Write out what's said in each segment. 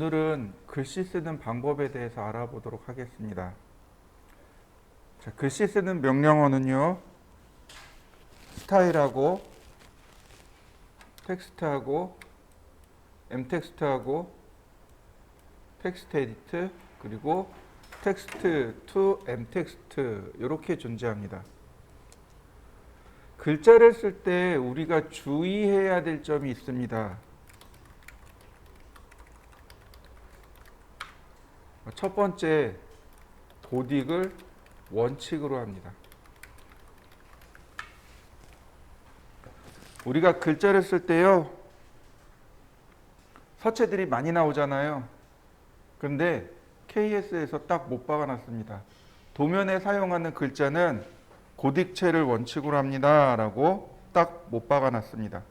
오늘은 글씨 쓰는 방법에 대해서 알아보도록 하겠습니다. 자, 글씨 쓰는 명령어는요, 스타일하고 텍스트하고 m텍스트하고 텍스트 에디트 그리고 텍스트 투 m텍스트 이렇게 존재합니다. 글자를 쓸 때 우리가 주의해야 될 점이 있습니다. 첫 번째, 도딕을 원칙으로 합니다. 우리가 글자를 쓸 때요, 서체들이 많이 나오잖아요. 그런데 KS에서 딱 못 박아놨습니다. 도면에 사용하는 글자는 고딕체를 원칙으로 합니다 라고 딱 못 박아놨습니다.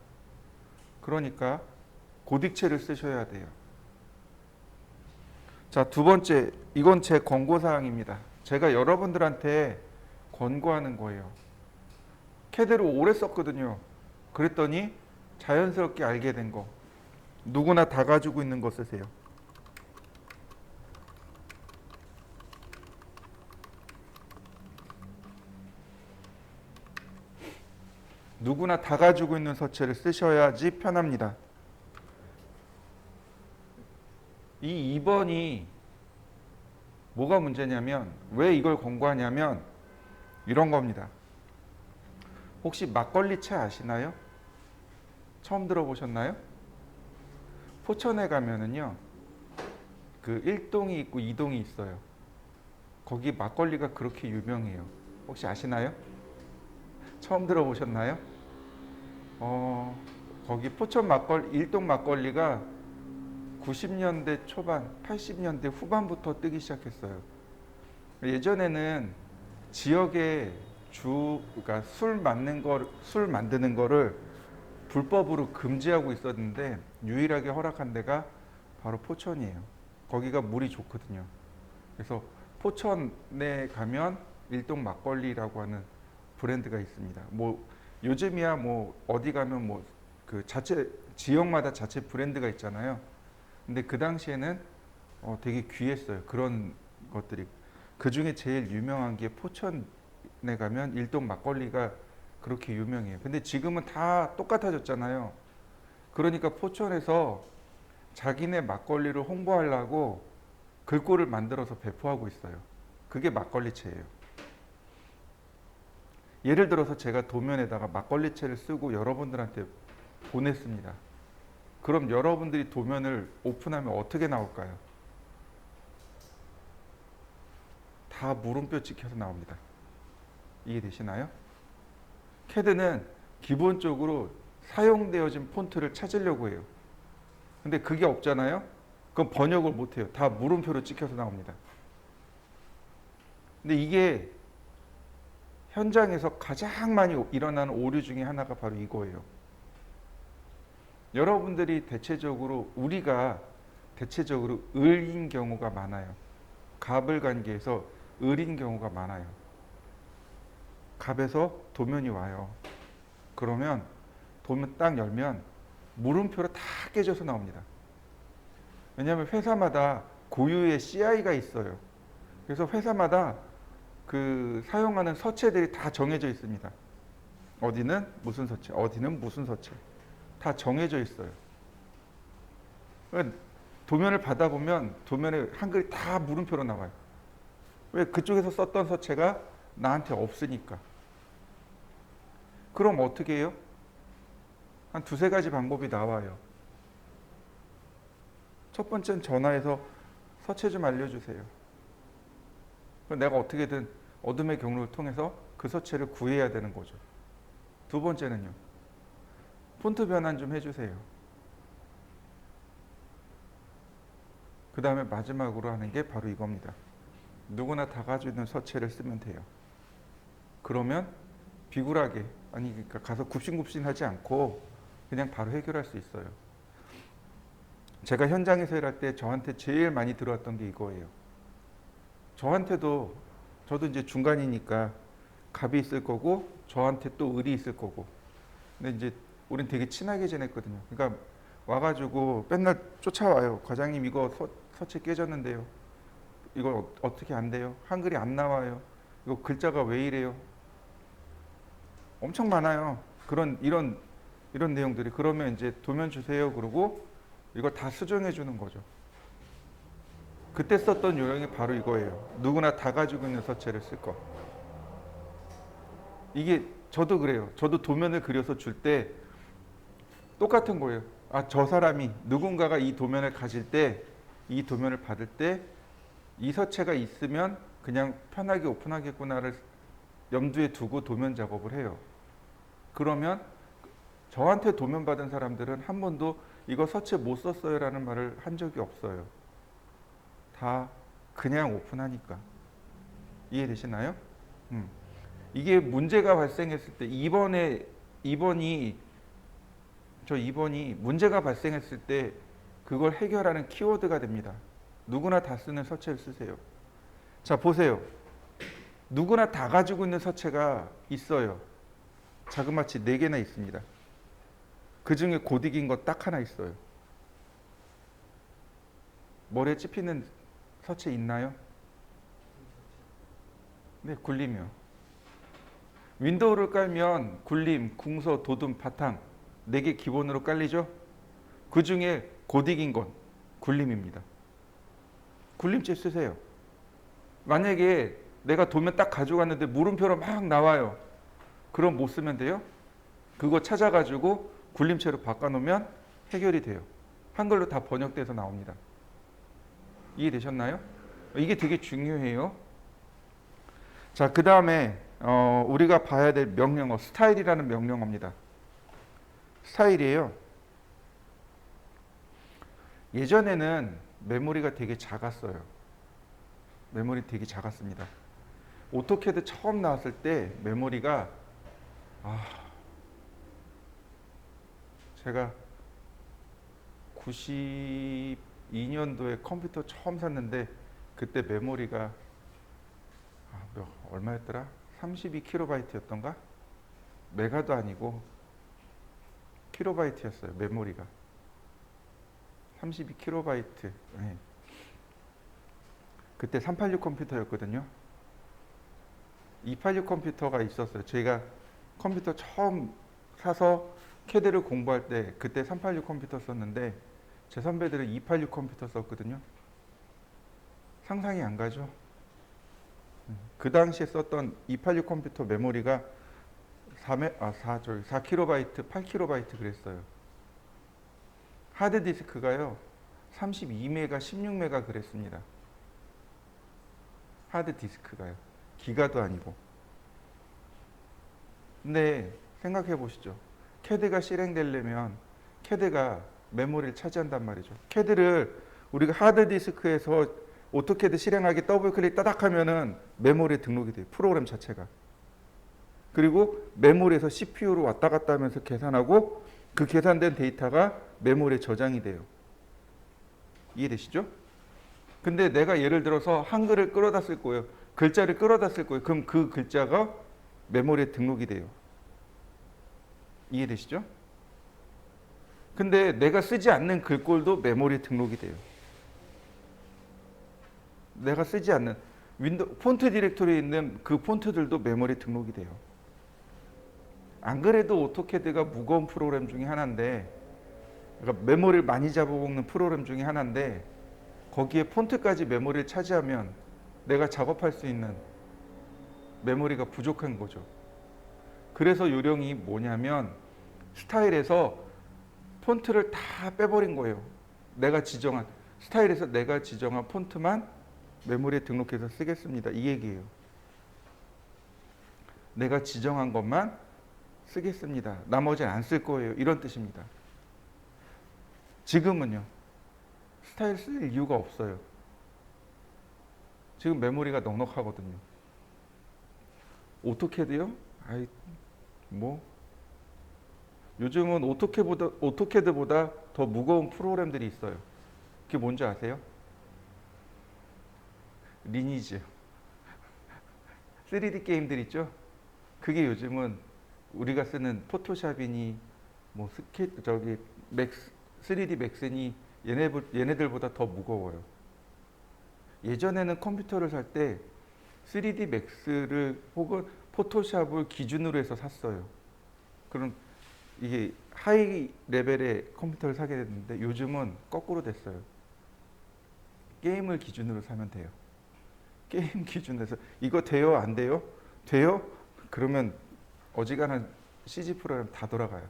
그러니까 고딕체를 쓰셔야 돼요. 자, 두 번째, 이건 제 권고사항입니다. 제가 여러분들한테 권고하는 거예요. 캐드를 오래 썼거든요. 그랬더니 자연스럽게 알게 된 거. 누구나 다 가지고 있는 거 쓰세요. 누구나 다 가지고 있는 서체를 쓰셔야지 편합니다. 이 2번이 뭐가 문제냐면, 왜 이걸 권고하냐면 이런 겁니다. 혹시 막걸리채 아시나요? 처음 들어보셨나요? 포천에 가면은요, 그 1동이 있고 2동이 있어요. 거기 막걸리가 그렇게 유명해요. 혹시 아시나요? 처음 들어보셨나요? 거기 포천 막걸리, 1동 막걸리가 90년대 초반, 80년대 후반부터 뜨기 시작했어요. 예전에는 지역에 그러니까 술 만드는 거를 불법으로 금지하고 있었는데 유일하게 허락한 데가 바로 포천이에요. 거기가 물이 좋거든요. 그래서 포천에 가면 일동 막걸리라고 하는 브랜드가 있습니다. 뭐 요즘이야 뭐 어디 가면 뭐 그 자체 지역마다 자체 브랜드가 있잖아요. 근데 그 당시에는 되게 귀했어요. 그런 것들이. 그 중에 제일 유명한 게 포천에 가면 일동 막걸리가 그렇게 유명해요. 근데 지금은 다 똑같아졌잖아요. 그러니까 포천에서 자기네 막걸리를 홍보하려고 글꼴을 만들어서 배포하고 있어요. 그게 막걸리채예요. 예를 들어서 제가 도면에다가 막걸리채를 쓰고 여러분들한테 보냈습니다. 그럼 여러분들이 도면을 오픈하면 어떻게 나올까요? 다 물음표 찍혀서 나옵니다. 이해되시나요? 캐드는 기본적으로 사용되어진 폰트를 찾으려고 해요. 근데 그게 없잖아요? 그럼 번역을 못해요. 다 물음표로 찍혀서 나옵니다. 근데 이게 현장에서 가장 많이 일어나는 오류 중에 하나가 바로 이거예요. 여러분들이 우리가 대체적으로 을인 경우가 많아요. 갑을 관계에서 을인 경우가 많아요. 갑에서 도면이 와요. 그러면 도면 딱 열면 물음표로 다 깨져서 나옵니다. 왜냐하면 회사마다 고유의 CI가 있어요. 그래서 회사마다 그 사용하는 서체들이 다 정해져 있습니다. 어디는 무슨 서체, 어디는 무슨 서체. 다 정해져 있어요. 도면을 받아보면 도면에 한글이 다 물음표로 나와요. 왜? 그쪽에서 썼던 서체가 나한테 없으니까. 그럼 어떻게 해요? 한 두세 가지 방법이 나와요. 첫 번째는 전화해서 서체 좀 알려주세요. 내가 어떻게든 어둠의 경로를 통해서 그 서체를 구해야 되는 거죠. 두 번째는요, 폰트 변환 좀 해주세요. 그 다음에 마지막으로 하는 게 바로 이겁니다. 누구나 다 가지고 있는 서체를 쓰면 돼요. 그러면 비굴하게, 그러니까 가서 굽신굽신하지 않고 그냥 바로 해결할 수 있어요. 제가 현장에서 일할 때 저한테 제일 많이 들어왔던 게 이거예요. 저도 이제 중간이니까 갑이 있을 거고 저한테 또 을이 있을 거고. 근데 이제 우린 되게 친하게 지냈거든요. 그러니까 와가지고 맨날 쫓아와요. 과장님 이거 서체 깨졌는데요. 이거 어떻게 안 돼요? 한글이 안 나와요. 이거 글자가 왜 이래요? 엄청 많아요. 이런 내용들이. 그러면 이제 도면 주세요. 그러고 이거 다 수정해 주는 거죠. 그때 썼던 요령이 바로 이거예요. 누구나 다 가지고 있는 서체를 쓸 거. 이게 저도 그래요. 저도 도면을 그려서 줄 때 똑같은 거예요. 아, 저 사람이 누군가가 이 도면을 가질 때, 이 도면을 받을 때 이 서체가 있으면 그냥 편하게 오픈하겠구나를 염두에 두고 도면 작업을 해요. 그러면 저한테 도면 받은 사람들은 한 번도 이거 서체 못 썼어요 라는 말을 한 적이 없어요. 다 그냥 오픈하니까. 이해되시나요? 이게 문제가 발생했을 때 2번이 문제가 발생했을 때 그걸 해결하는 키워드가 됩니다. 누구나 다 쓰는 서체를 쓰세요. 자, 보세요. 누구나 다 가지고 있는 서체가 있어요. 자그마치 4개나 있습니다. 그 중에 고딕인 거 딱 하나 있어요. 머리에 찝히는 서체 있나요? 네, 굴림이요. 윈도우를 깔면 굴림, 궁서, 도둠, 바탕 4개 기본으로 깔리죠? 그 중에 고딕인 건 굴림입니다. 굴림체 쓰세요. 만약에 내가 도면 딱 가져갔는데 물음표로 막 나와요. 그럼 못 쓰면 돼요? 그거 찾아가지고 굴림체로 바꿔놓으면 해결이 돼요. 한글로 다 번역돼서 나옵니다. 이해되셨나요? 이게 되게 중요해요. 자, 그 다음에 우리가 봐야 될 명령어, 스타일이라는 명령어입니다. 스타일이에요. 예전에는 메모리가 되게 작았어요. 메모리 되게 작았습니다. 오토캐드 처음 나왔을 때 메모리가 제가 92년도에 컴퓨터 처음 샀는데 그때 메모리가 얼마였더라? 32kb였던가? 메가도 아니고 킬로바이트였어요. 메모리가 32kb. 네. 그때 386 컴퓨터였거든요. 286 컴퓨터가 있었어요. 제가 컴퓨터 처음 사서 캐드를 공부할 때 그때 386 컴퓨터 썼는데 제 선배들은 286 컴퓨터 썼거든요. 상상이 안 가죠? 그 당시에 썼던 286 컴퓨터 메모리가 4kb, 8kb 그랬어요. 하드디스크가요 32메가, 16메가 그랬습니다. 하드디스크가요. 기가도 아니고. 근데 생각해 보시죠. 캐드가 실행되려면 캐드가 메모리를 차지한단 말이죠. 캐드를 우리가 하드디스크에서 오토캐드 실행하기 더블 클릭 따닥 하면은 메모리에 등록이 돼요. 프로그램 자체가. 그리고 메모리에서 CPU로 왔다 갔다 하면서 계산하고 그 계산된 데이터가 메모리에 저장이 돼요. 이해되시죠? 근데 내가 예를 들어서 한글을 끌어다 쓸 거예요. 글자를 끌어다 쓸 거예요. 그럼 그 글자가 메모리에 등록이 돼요. 이해되시죠? 근데 내가 쓰지 않는 글꼴도 메모리에 등록이 돼요. 내가 쓰지 않는 폰트 디렉토리에 있는 그 폰트들도 메모리에 등록이 돼요. 안 그래도 오토캐드가 무거운 프로그램 중에 하나인데, 그러니까 메모리를 많이 잡아먹는 프로그램 중에 하나인데 거기에 폰트까지 메모리를 차지하면 내가 작업할 수 있는 메모리가 부족한 거죠. 그래서 요령이 뭐냐면 스타일에서 폰트를 다 빼버린 거예요. 스타일에서 내가 지정한 폰트만 메모리에 등록해서 쓰겠습니다. 이 얘기예요. 내가 지정한 것만 쓰겠습니다. 나머지는 안 쓸 거예요. 이런 뜻입니다. 지금은요. 스타일 쓸 이유가 없어요. 지금 메모리가 넉넉하거든요. 오토캐드요? 요즘은 오토캐드보다 더 무거운 프로그램들이 있어요. 그게 뭔지 아세요? 리니지. 3D 게임들 있죠? 그게 요즘은 우리가 쓰는 포토샵이니 3D 맥스니 얘네들보다 더 무거워요. 예전에는 컴퓨터를 살 때 3D 맥스를 혹은 포토샵을 기준으로 해서 샀어요. 그럼 이게 하이 레벨의 컴퓨터를 사게 됐는데 요즘은 거꾸로 됐어요. 게임을 기준으로 사면 돼요. 게임 기준에서 이거 돼요? 안 돼요? 돼요? 그러면 어지간한 CG 프로그램 다 돌아가요.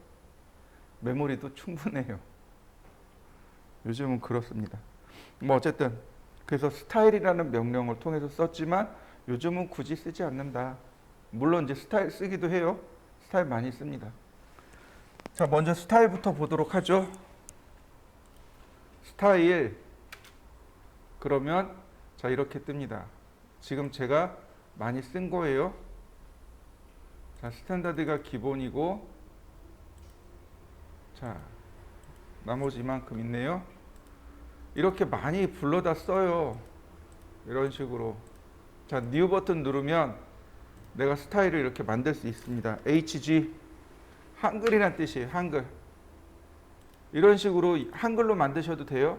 메모리도 충분해요. 요즘은 그렇습니다. 뭐 어쨌든 그래서 스타일이라는 명령을 통해서 썼지만 요즘은 굳이 쓰지 않는다. 물론 이제 스타일 쓰기도 해요. 스타일 많이 씁니다. 자, 먼저 스타일부터 보도록 하죠. 스타일 그러면 자 이렇게 뜹니다. 지금 제가 많이 쓴 거예요. 자, 스탠다드가 기본이고 자 나머지 이만큼 있네요. 이렇게 많이 불러다 써요. 이런 식으로. 자, 뉴 버튼 누르면 내가 스타일을 이렇게 만들 수 있습니다. HG 한글이란 뜻이에요. 한글. 이런 식으로 한글로 만드셔도 돼요.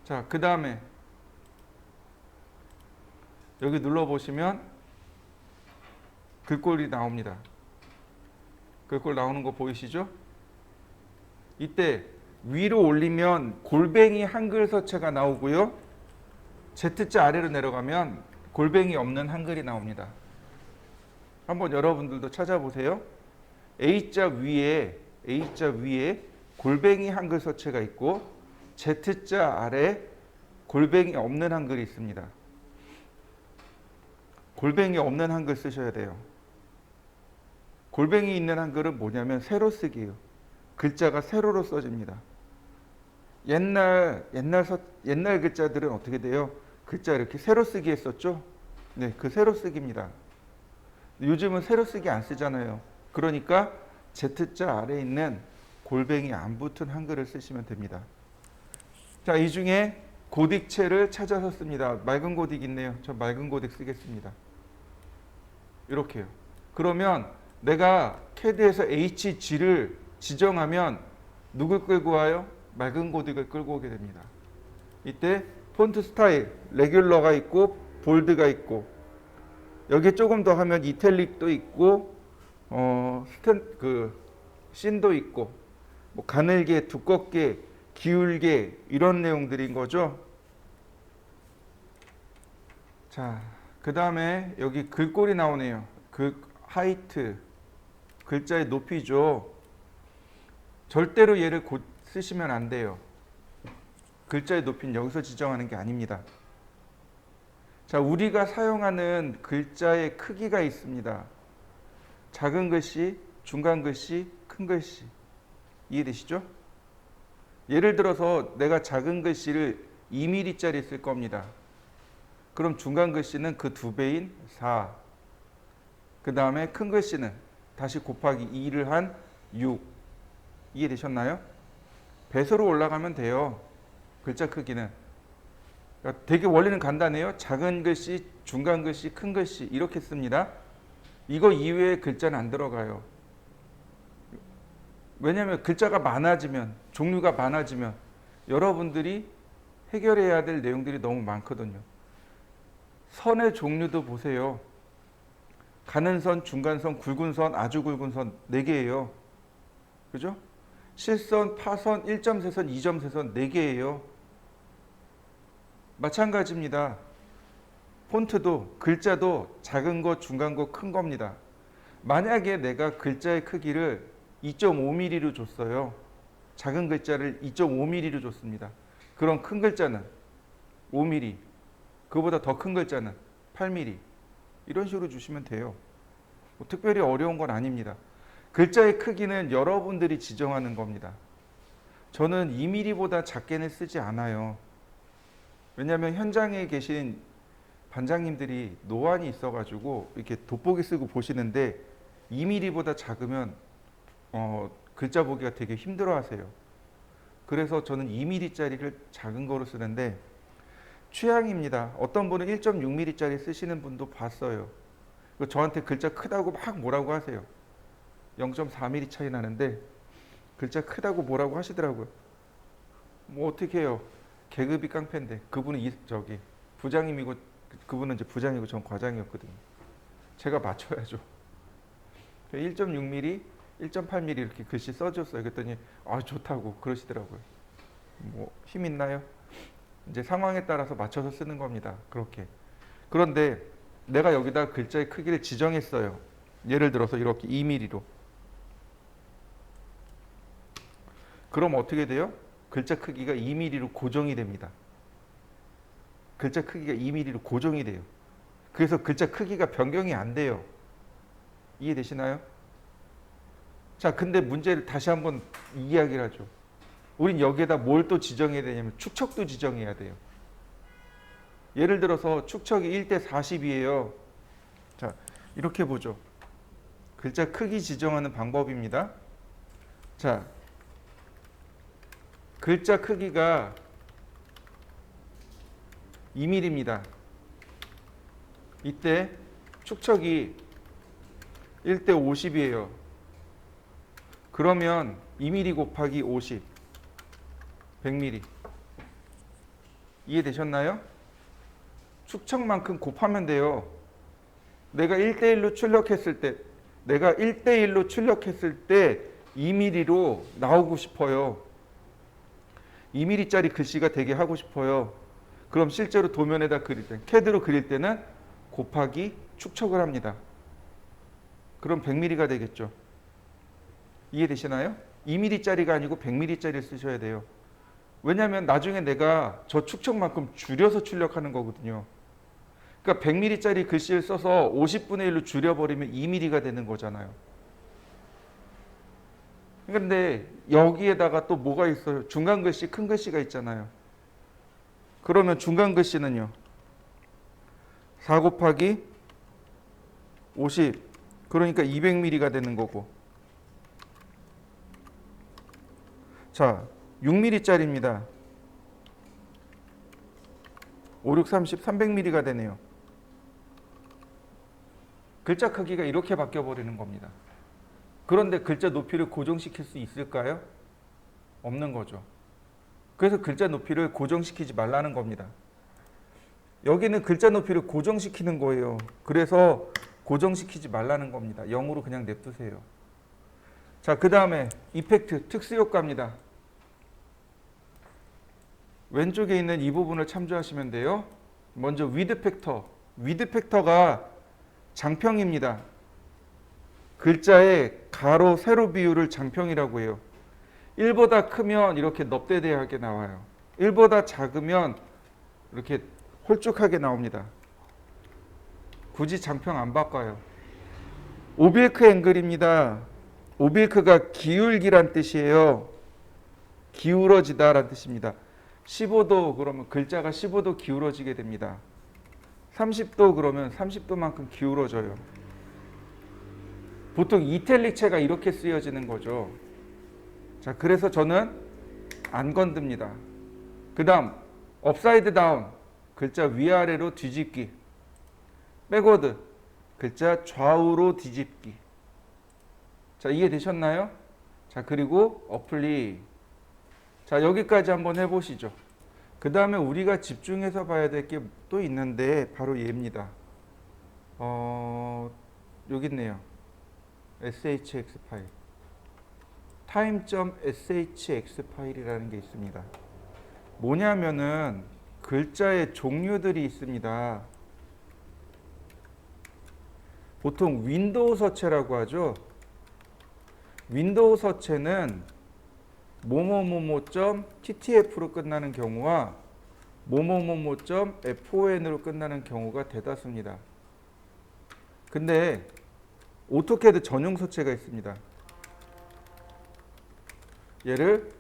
자, 그 다음에 여기 눌러보시면 글꼴이 나옵니다. 글꼴 나오는 거 보이시죠? 이때 위로 올리면 골뱅이 한글 서체가 나오고요. Z자 아래로 내려가면 골뱅이 없는 한글이 나옵니다. 한번 여러분들도 찾아보세요. A자 위에 골뱅이 한글 서체가 있고 Z자 아래 골뱅이 없는 한글이 있습니다. 골뱅이 없는 한글 쓰셔야 돼요. 골뱅이 있는 한글은 뭐냐면 세로 쓰기예요. 글자가 세로로 써집니다. 옛날 글자들은 어떻게 돼요? 글자 이렇게 세로 쓰기 했었죠? 네, 그 세로 쓰기입니다. 요즘은 세로 쓰기 안 쓰잖아요. 그러니까 Z자 아래에 있는 골뱅이 안 붙은 한글을 쓰시면 됩니다. 자, 이 중에 고딕체를 찾아서 씁니다. 맑은 고딕 있네요. 저 맑은 고딕 쓰겠습니다. 이렇게요. 그러면 내가 CAD에서 HG를 지정하면 누굴 끌고 와요? 맑은 고딕을 끌고 오게 됩니다. 이때 폰트 스타일, 레귤러가 있고 볼드가 있고 여기에 조금 더 하면 이탈릭도 있고 씬도 있고 뭐 가늘게, 두껍게, 기울게 이런 내용들인 거죠. 자, 그 다음에 여기 글꼴이 나오네요. 하이트, 글자의 높이죠. 절대로 얘를 쓰시면 안 돼요. 글자의 높이는 여기서 지정하는 게 아닙니다. 자, 우리가 사용하는 글자의 크기가 있습니다. 작은 글씨, 중간 글씨, 큰 글씨. 이해되시죠? 예를 들어서 내가 작은 글씨를 2mm짜리 쓸 겁니다. 그럼 중간 글씨는 그 2배인 4. 그 다음에 큰 글씨는 다시 곱하기 2를 한 6. 이해되셨나요? 배수로 올라가면 돼요. 글자 크기는. 그러니까 되게 원리는 간단해요. 작은 글씨, 중간 글씨, 큰 글씨 이렇게 씁니다. 이거 이외에 글자는 안 들어가요. 왜냐하면 글자가 많아지면, 종류가 많아지면 여러분들이 해결해야 될 내용들이 너무 많거든요. 선의 종류도 보세요. 가는 선, 중간선, 굵은 선, 아주 굵은 선 4개예요. 그죠? 실선, 파선, 1.3선, 2.3선 4개예요. 마찬가지입니다. 폰트도 글자도 작은 거, 중간 거, 큰 겁니다. 만약에 내가 글자의 크기를 2.5mm로 줬어요. 작은 글자를 2.5mm로 줬습니다. 그럼 큰 글자는 5mm, 그거보다 더 큰 글자는 8mm 이런 식으로 주시면 돼요. 뭐 특별히 어려운 건 아닙니다. 글자의 크기는 여러분들이 지정하는 겁니다. 저는 2mm보다 작게는 쓰지 않아요. 왜냐하면 현장에 계신 반장님들이 노안이 있어가지고 이렇게 돋보기 쓰고 보시는데 2mm보다 작으면 글자 보기가 되게 힘들어하세요. 그래서 저는 2mm짜리를 작은 거로 쓰는데 취향입니다. 어떤 분은 1.6mm짜리 쓰시는 분도 봤어요. 저한테 글자 크다고 막 뭐라고 하세요. 0.4mm 차이 나는데 글자 크다고 뭐라고 하시더라고요. 뭐 어떻게 해요? 계급이 깡패인데 그분은 저기 부장님이고 그분은 이제 부장이고 전 과장이었거든요. 제가 맞춰야죠. 1.6mm, 1.8mm 이렇게 글씨 써줬어요. 그랬더니 아 좋다고 그러시더라고요. 뭐 힘 있나요? 이제 상황에 따라서 맞춰서 쓰는 겁니다. 그렇게. 그런데 내가 여기다 글자의 크기를 지정했어요. 예를 들어서 이렇게 2mm로. 그럼 어떻게 돼요? 글자 크기가 2mm로 고정이 됩니다. 글자 크기가 2mm로 고정이 돼요. 그래서 글자 크기가 변경이 안 돼요. 이해되시나요? 자, 근데 문제를 다시 한번 이야기를 하죠. 우린 여기에다 뭘 또 지정해야 되냐면 축척도 지정해야 돼요. 예를 들어서 축척이 1대 40이에요. 자, 이렇게 보죠. 글자 크기 지정하는 방법입니다. 자, 글자 크기가 2mm입니다. 이때 축척이 1대 50이에요. 그러면 2mm 곱하기 50, 100mm. 이해되셨나요? 축척만큼 곱하면 돼요. 내가 1대1로 출력했을 때 2mm로 나오고 싶어요. 2mm짜리 글씨가 되게 하고 싶어요. 그럼 실제로 도면에다 그릴 때, CAD로 그릴 때는 곱하기 축척을 합니다. 그럼 100mm가 되겠죠. 이해되시나요? 2mm짜리가 아니고 100mm짜리를 쓰셔야 돼요. 왜냐하면 나중에 내가 저 축척만큼 줄여서 출력하는 거거든요. 그러니까 100mm짜리 글씨를 써서 50분의 1로 줄여버리면 2mm가 되는 거잖아요. 그런데 여기에다가 또 뭐가 있어요? 중간 글씨, 큰 글씨가 있잖아요. 그러면 중간 글씨는요. 4 곱하기 50, 그러니까 200mm가 되는 거고. 자, 6mm짜리입니다. 5, 6, 30, 300mm가 되네요. 글자 크기가 이렇게 바뀌어 버리는 겁니다. 그런데 글자 높이를 고정시킬 수 있을까요? 없는 거죠. 그래서 글자 높이를 고정시키지 말라는 겁니다. 여기는 글자 높이를 고정시키는 거예요. 그래서 고정시키지 말라는 겁니다. 0으로 그냥 냅두세요. 자, 그 다음에 이펙트, 특수효과입니다. 왼쪽에 있는 이 부분을 참조하시면 돼요. 먼저 위드 팩터. 위드 팩터가 장평입니다. 글자의 가로, 세로 비율을 장평이라고 해요. 1보다 크면 이렇게 넙대대하게 나와요. 1보다 작으면 이렇게 홀쭉하게 나옵니다. 굳이 장평 안 바꿔요. 오빌크 앵글입니다. 오빌크가 기울기란 뜻이에요. 기울어지다란 뜻입니다. 15도 그러면 글자가 15도 기울어지게 됩니다. 30도 그러면 30도만큼 기울어져요. 보통 이탈릭체가 이렇게 쓰여지는 거죠. 자, 그래서 저는 안 건듭니다. 그 다음 업사이드 다운, 글자 위아래로 뒤집기. 백워드, 글자 좌우로 뒤집기. 자, 이해되셨나요? 자, 그리고 어플리. 자, 여기까지 한번 해보시죠. 그 다음에 우리가 집중해서 봐야 될 게 또 있는데 바로 얘입니다. 여기 있네요. shx 파일. time.shx 파일이라는 게 있습니다. 뭐냐면은 글자의 종류들이 있습니다. 보통 윈도우 서체라고 하죠. 윈도우 서체는 뭐뭐뭐뭐.ttf로 끝나는 경우와 뭐뭐뭐뭐.fon으로 끝나는 경우가 대다수입니다. 근데 오토캐드 전용 서체가 있습니다. 얘를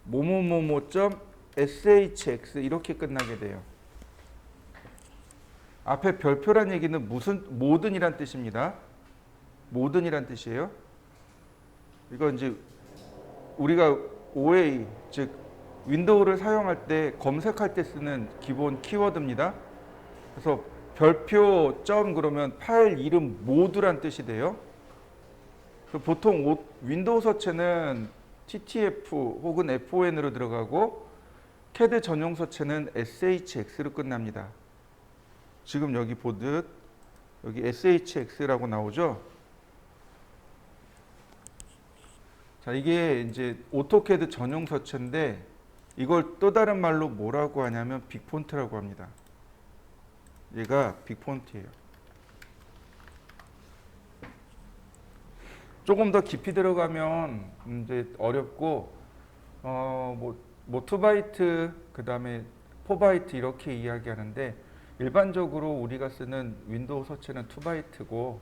뭐뭐뭐뭐.shx 이렇게 끝나게 돼요. 앞에 별표란 얘기는 모든이란 뜻입니다. 모든이란 뜻이에요. 이거 이제 우리가 OA, 즉 윈도우를 사용할 때 검색할 때 쓰는 기본 키워드입니다. 그래서 별표 점 그러면 파일 이름 모두란 뜻이 돼요. 보통 윈도우 서체는 TTF 혹은 FON으로 들어가고 CAD 전용 서체는 SHX로 끝납니다. 지금 여기 보듯 여기 SHX라고 나오죠. 자, 이게 이제 오토캐드 전용 서체인데 이걸 또 다른 말로 뭐라고 하냐면 빅폰트라고 합니다. 얘가 빅폰트예요. 조금 더 깊이 들어가면 이제 어렵고 뭐 2바이트 그다음에 4바이트 이렇게 이야기하는데 일반적으로 우리가 쓰는 윈도우 서체는 2바이트고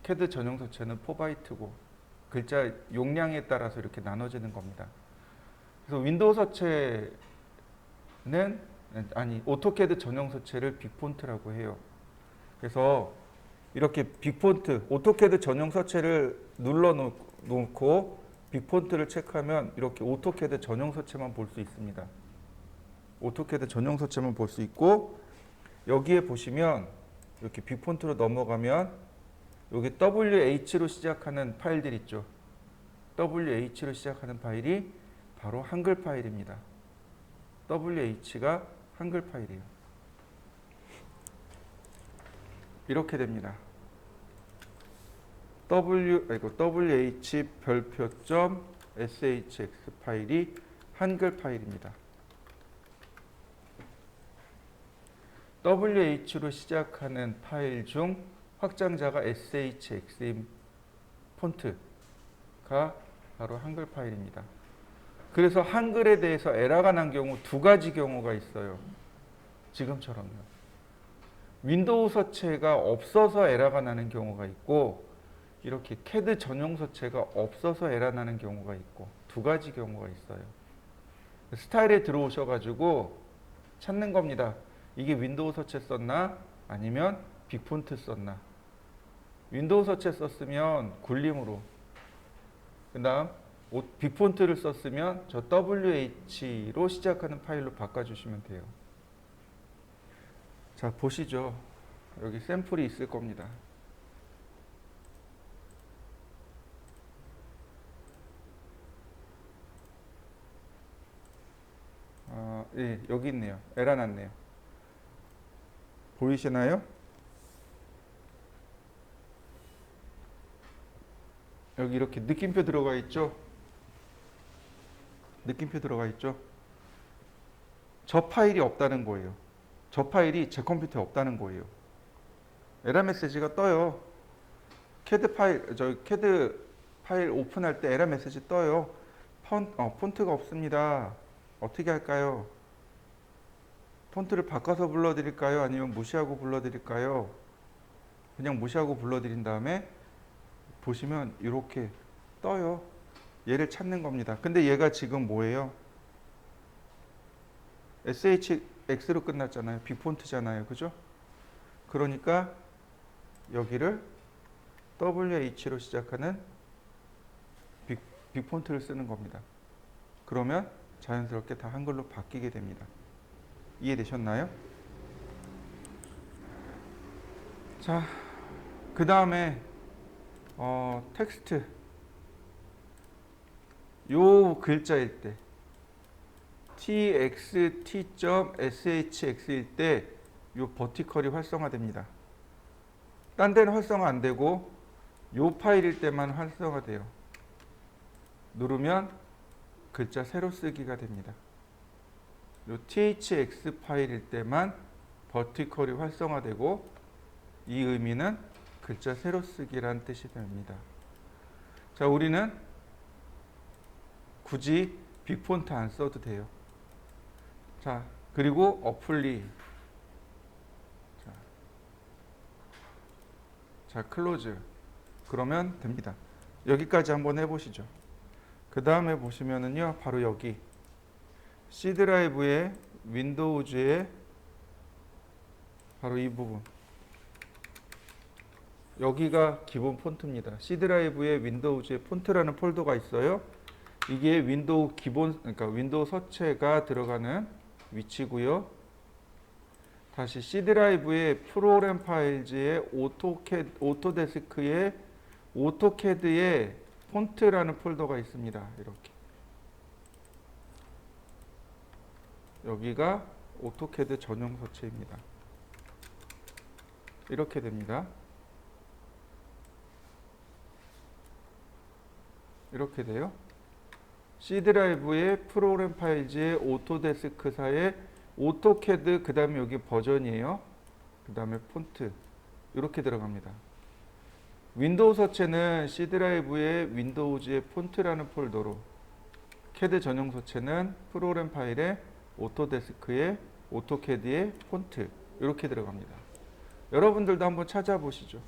CAD 전용 서체는 4바이트고 글자 용량에 따라서 이렇게 나눠지는 겁니다. 그래서 윈도우 서체는 오토캐드 전용 서체를 빅폰트라고 해요. 그래서 이렇게 빅폰트, 오토캐드 전용 서체를 눌러놓고 빅폰트를 체크하면 이렇게 오토캐드 전용 서체만 볼 수 있습니다. 오토캐드 전용 서체만 볼 수 있고 여기에 보시면 이렇게 빅폰트로 넘어가면 여기 WH로 시작하는 파일들 있죠. WH로 시작하는 파일이 바로 한글 파일입니다. WH가 한글 파일이에요. 이렇게 됩니다. WH 별표점 SHX 파일이 한글 파일입니다. WH로 시작하는 파일 중 확장자가 SHX인 폰트가 바로 한글 파일입니다. 그래서 한글에 대해서 에러가 난 경우 두 가지 경우가 있어요. 지금처럼요. 윈도우 서체가 없어서 에러가 나는 경우가 있고 이렇게 CAD 전용 서체가 없어서 에러 나는 경우가 있고 두 가지 경우가 있어요. 스타일에 들어오셔가지고 찾는 겁니다. 이게 윈도우 서체 썼나? 아니면 빅폰트 썼나? 윈도우 서체 썼으면 굴림으로 그 다음 빅폰트를 썼으면 저 WH로 시작하는 파일로 바꿔주시면 돼요. 자, 보시죠. 여기 샘플이 있을 겁니다. 예, 여기 있네요. 에러 났네요. 보이시나요? 여기 이렇게 느낌표 들어가 있죠? 느낌표 들어가 있죠? 저 파일이 없다는 거예요. 저 파일이 제 컴퓨터에 없다는 거예요. 에러 메시지가 떠요. CAD 파일 오픈할 때 에러 메시지 떠요. 폰트가 없습니다. 어떻게 할까요? 폰트를 바꿔서 불러드릴까요? 아니면 무시하고 불러드릴까요? 그냥 무시하고 불러드린 다음에 보시면 이렇게 떠요. 얘를 찾는 겁니다. 근데 얘가 지금 뭐예요? SHX로 끝났잖아요. 빅폰트잖아요. 그죠? 그러니까 여기를 WH로 시작하는 빅폰트를 쓰는 겁니다. 그러면 자연스럽게 다 한글로 바뀌게 됩니다. 이해되셨나요? 자, 그 다음에 텍스트 요 글자일 때 txt.shx일 때 요 버티컬이 활성화됩니다. 딴 데는 활성화 안 되고 요 파일일 때만 활성화돼요. 누르면 글자 새로 쓰기가 됩니다. 요 thx 파일일 때만 버티컬이 활성화되고 이 의미는 글자 새로 쓰기란 뜻이 됩니다. 자, 우리는 굳이 빅폰트 안 써도 돼요. 자, 그리고 어플리 자, 클로즈 그러면 됩니다. 여기까지 한번 해보시죠. 그 다음에 보시면은요, 바로 여기 C 드라이브의 윈도우즈의 바로 이 부분 여기가 기본 폰트입니다. C 드라이브의 윈도우즈의 폰트라는 폴더가 있어요. 이게 윈도우 기본 그러니까 윈도우 서체가 들어가는 위치고요. 다시 C 드라이브의 프로그램 파일즈의 오토데스크의 오토캐드의 폰트라는 폴더가 있습니다. 이렇게. 여기가 오토캐드 전용 서체입니다. 이렇게 됩니다. 이렇게 돼요. C 드라이브에 프로그램 파일즈에 오토데스크사에 오토캐드, 그 다음에 여기 버전이에요. 그 다음에 폰트 이렇게 들어갑니다. 윈도우 서체는 C 드라이브에 윈도우즈의 폰트라는 폴더로, 캐드 전용 서체는 프로그램 파일에 오토데스크에 오토캐드의 폰트 이렇게 들어갑니다. 여러분들도 한번 찾아보시죠.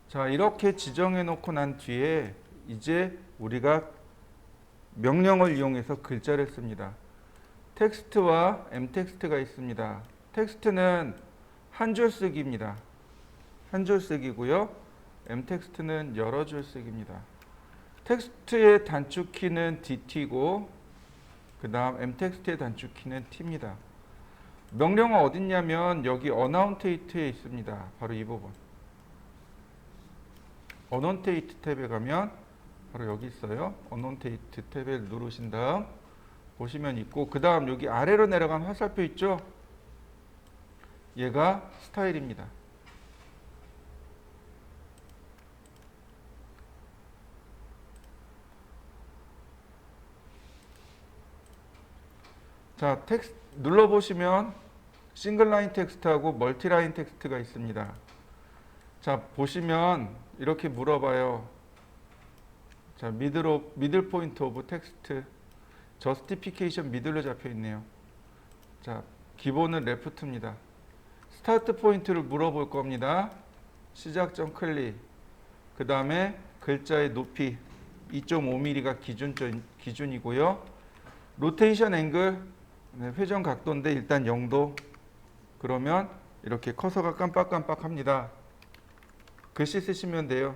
자, 이렇게 지정해 놓고 난 뒤에 이제 우리가 명령을 이용해서 글자를 씁니다. 텍스트와 m텍스트가 있습니다. 텍스트는 한 줄 쓰기입니다. 한 줄 쓰기고요. m텍스트는 여러 줄 쓰기입니다. 텍스트의 단축키는 DT고 그 다음 m텍스트의 단축키는 T입니다. 명령어 어딨냐면 여기 어나운테이트에 있습니다. 바로 이 부분. 어넌테이트 탭에 가면 바로 여기 있어요. 어넌테이트 탭을 누르신 다음 보시면 있고, 그 다음 여기 아래로 내려간 화살표 있죠? 얘가 스타일입니다. 자, 텍스트 눌러보시면 싱글라인 텍스트하고 멀티라인 텍스트가 있습니다. 자, 보시면 이렇게 물어봐요. 자, 미들 포인트 오브 텍스트, 저스티피케이션 미들로 잡혀 있네요. 자, 기본은 레프트입니다. 스타트 포인트를 물어볼 겁니다. 시작점 클릭. 그 다음에 글자의 높이 2.5mm가 기준이고요. 로테이션 앵글, 회전 각도인데 일단 0도. 그러면 이렇게 커서가 깜빡깜빡합니다. 글씨 쓰시면 돼요.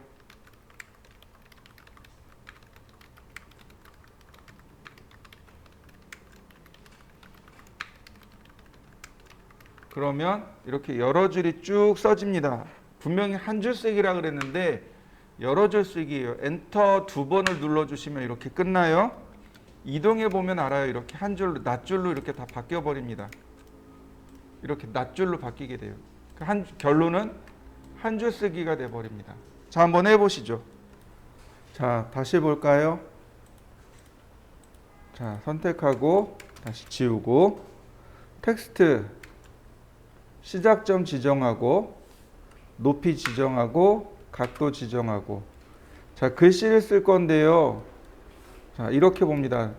그러면 이렇게 여러 줄이 쭉 써집니다. 분명히 한 줄 쓰기라 그랬는데 여러 줄 쓰기예요. 엔터 2번을 눌러주시면 이렇게 끝나요. 이동해 보면 알아요. 이렇게 한 줄로, 낱줄로 이렇게 다 바뀌어 버립니다. 이렇게 낱줄로 바뀌게 돼요. 결론은 한 줄 쓰기가 돼 버립니다. 자, 한번 해보시죠. 자, 다시 볼까요? 자, 선택하고 다시 지우고 텍스트 시작점 지정하고 높이 지정하고 각도 지정하고. 자, 글씨를 쓸 건데요. 자, 이렇게 봅니다.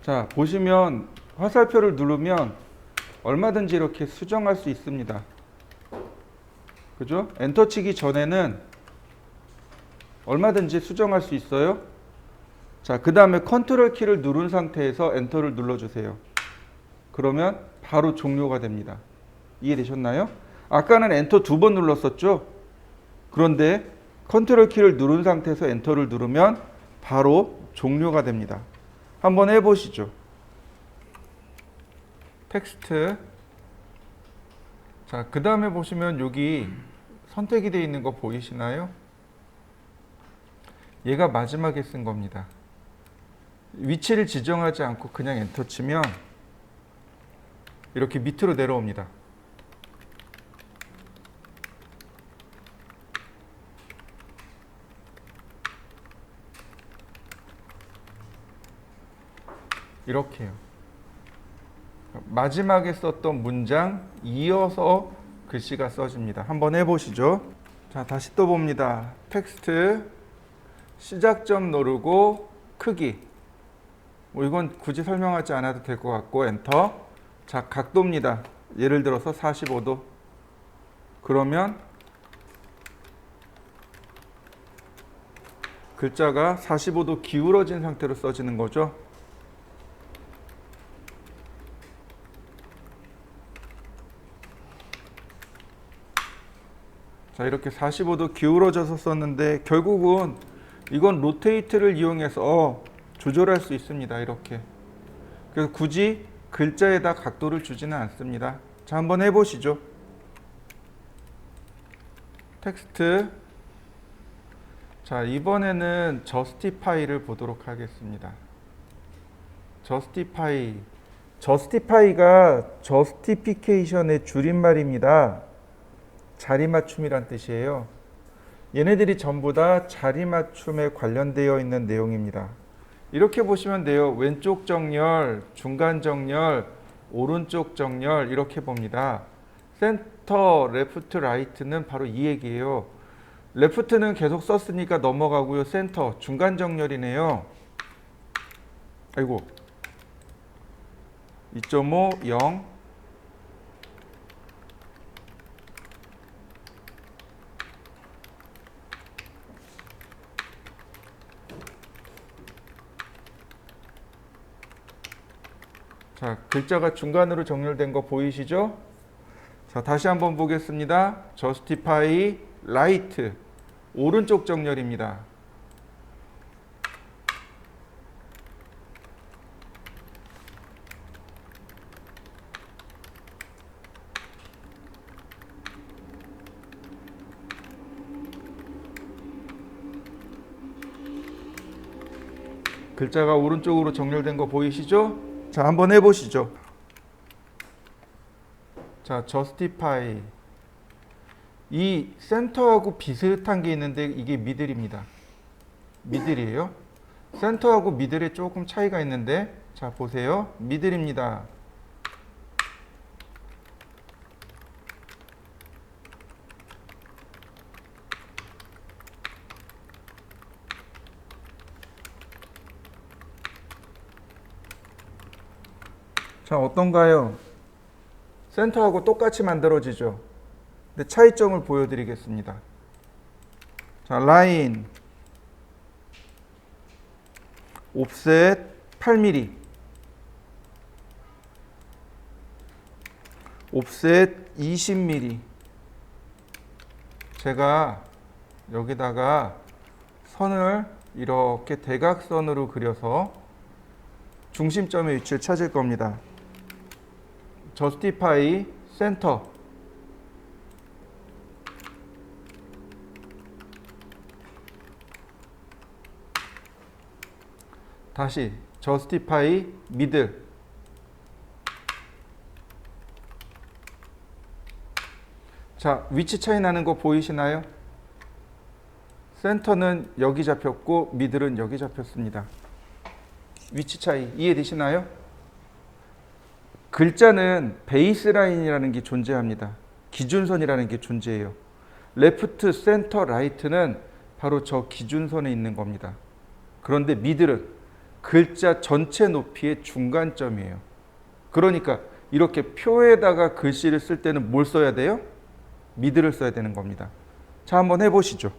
자, 보시면 화살표를 누르면 얼마든지 이렇게 수정할 수 있습니다. 그죠? 엔터 치기 전에는 얼마든지 수정할 수 있어요. 자, 그 다음에 컨트롤 키를 누른 상태에서 엔터를 눌러주세요. 그러면 바로 종료가 됩니다. 이해되셨나요? 아까는 엔터 2번 눌렀었죠? 그런데 컨트롤 키를 누른 상태에서 엔터를 누르면 바로 종료가 됩니다. 한번 해보시죠. 텍스트. 자, 그 다음에 보시면 여기 선택이 되어 있는 거 보이시나요? 얘가 마지막에 쓴 겁니다. 위치를 지정하지 않고 그냥 엔터 치면 이렇게 밑으로 내려옵니다. 이렇게요. 마지막에 썼던 문장 이어서 글씨가 써집니다. 한번 해보시죠. 자, 다시 또 봅니다. 텍스트 시작점 누르고 크기. 뭐 이건 굳이 설명하지 않아도 될 것 같고 엔터. 자, 각도입니다. 예를 들어서 45도. 그러면 글자가 45도 기울어진 상태로 써지는 거죠. 자, 이렇게 45도 기울어져서 썼는데 결국은 이건 로테이트를 이용해서 조절할 수 있습니다. 이렇게. 그래서 굳이 글자에다 각도를 주지는 않습니다. 자, 한번 해보시죠. 텍스트. 자, 이번에는 justify를 보도록 하겠습니다. justify가 justification의 줄임말입니다. 자리맞춤이란 뜻이에요. 얘네들이 전부 다 자리맞춤에 관련되어 있는 내용입니다. 이렇게 보시면 돼요. 왼쪽 정렬, 중간 정렬, 오른쪽 정렬 이렇게 봅니다. 센터, 레프트, 라이트는 바로 이 얘기예요. 레프트는 계속 썼으니까 넘어가고요. 센터, 중간 정렬이네요. 아이고 2.5, 0 자, 글자가 중간으로 정렬된 거 보이시죠? 자, 다시 한번 보겠습니다. justify, right 오른쪽 정렬입니다. 글자가 오른쪽으로 정렬된 거 보이시죠? 자, 한번 해보시죠. 자, justify. 이 센터하고 비슷한 게 있는데 이게 미들입니다. 미들이에요. 센터하고 미들에 조금 차이가 있는데 자, 보세요. 미들입니다. 자, 어떤가요? 센터하고 똑같이 만들어지죠. 근데 차이점을 보여드리겠습니다. 자, 라인, 옵셋 8mm, 옵셋 20mm. 제가 여기다가 선을 이렇게 대각선으로 그려서 중심점의 위치를 찾을 겁니다. justify center. 다시 justify middle. 자, 위치 차이 나는 거 보이시나요? 센터는 여기 잡혔고 미들은 여기 잡혔습니다. 위치 차이 이해되시나요? 글자는 베이스라인이라는 게 존재합니다. 기준선이라는 게 존재해요. 레프트, 센터, 라이트는 바로 저 기준선에 있는 겁니다. 그런데 미들은 글자 전체 높이의 중간점이에요. 그러니까 이렇게 표에다가 글씨를 쓸 때는 뭘 써야 돼요? 미들을 써야 되는 겁니다. 자, 한번 해보시죠.